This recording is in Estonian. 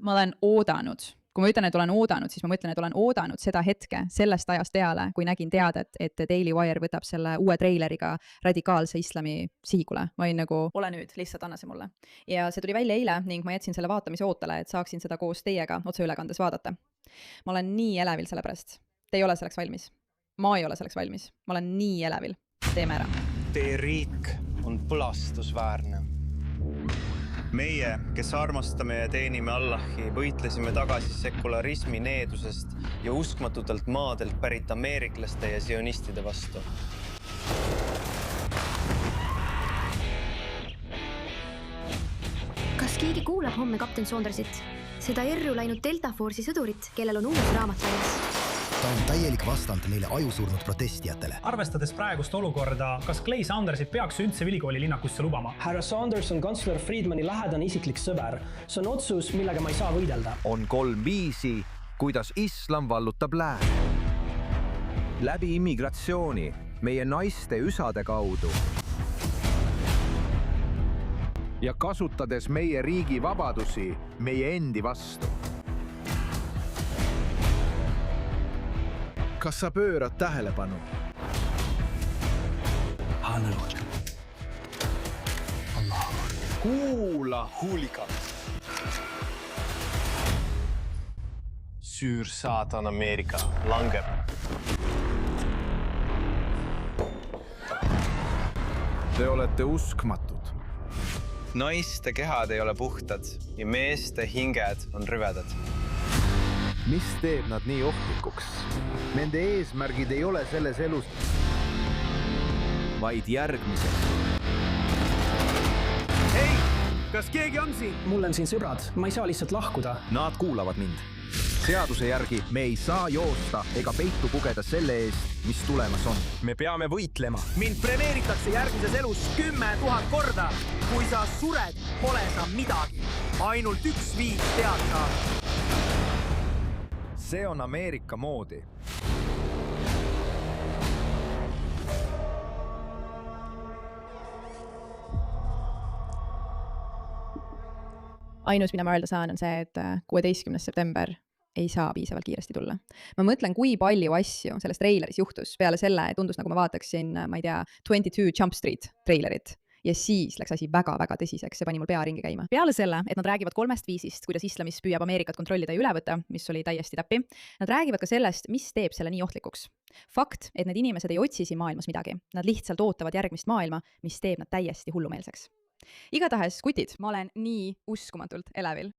Ma olen oodanud. Kui ma ütlen, et olen oodanud, siis ma mõtlen, et olen oodanud seda hetke sellest ajast peale, kui nägin teadet, et Daily Wire võtab selle uue treileriga radikaalse islami sihikule. Ma olin nagu, ole nüüd, lihtsalt anna see mulle. Ja see tuli välja eile ning ma jätsin selle vaatamise ootele, et saaksin seda koos teiega otseülekandes vaadata. Ma olen nii elevil selle pärast. Te ei ole selleks valmis. Ma ei ole selleks valmis. Ma olen nii elevil. Teeme ära. Teie riik on põlastusväärne. Meie, kes armastame ja teenime Allahi, võitlesime tagasi sekularismi needusest ja uskmatutelt maadelt pärit ameeriklaste ja sionistide vastu. Kas keegi kuulab homme kapten Saundersit? Seda erru läinud Delta Force'i sõdurit, kellel on uus raamat väljas. Ta on täielik vastand neile ajusurnud protestijatele. Arvestades praegust olukorda, kas Clay Saundersit peaks üldse ülikooli linnakusse lubama? Härra Saunders on kantsler Friedmani lähedane isiklik sõber. See on otsus, millega ma ei saa võidelda. On 3 viisi, kuidas islam vallutab lääne. Läbi immigratsiooni, meie naiste üsade kaudu. Ja kasutades meie riigi vabadusi meie endi vastu. Kas sa pöörad tähelepanu? Kuula huuligan. Süür-saatan Ameerika langeb. Te olete uskmatud. Naiste kehad ei ole puhtad ja meeste hinged on rüvedad. Mis teeb nad nii ohtlikuks? Nende eesmärgid ei ole selles elus, vaid järgmised. Hei, kas keegi on siin? Mul on siin sõbrad, ma ei saa lihtsalt lahkuda. Nad kuulavad mind. Seaduse järgi me ei saa joosta ega peitu pugeda selle eest, mis tulemas on. Me peame võitlema. Mind premeeritakse järgmises elus 10 000 korda. Kui sa sured, pole sa midagi. Ainult üks viis tead saada. See on Ameerika moodi. Ainus, mida ma öelda saan, on see, et 16. september ei saa piisavalt kiiresti tulla. Ma mõtlen, kui palju asju selles treileris juhtus peale selle, tundus nagu ma vaataksin, ma ei tea, 22 Jump Street treilerit. Ja siis läks asi väga-väga tõsiseks, see pani mul pea ringi käima. Peale selle, et nad räägivad 3 viisist, kuidas islamis püüab Ameerikat kontrollida ja üle võtta, mis oli täiesti täppi, nad räägivad ka sellest, mis teeb selle nii ohtlikuks. Fakt, et need inimesed ei otsi siin maailmas midagi. Nad lihtsalt ootavad järgmist maailma, mis teeb nad täiesti hullumeelseks. Igatahes, kutid, ma olen nii uskumatult elevil.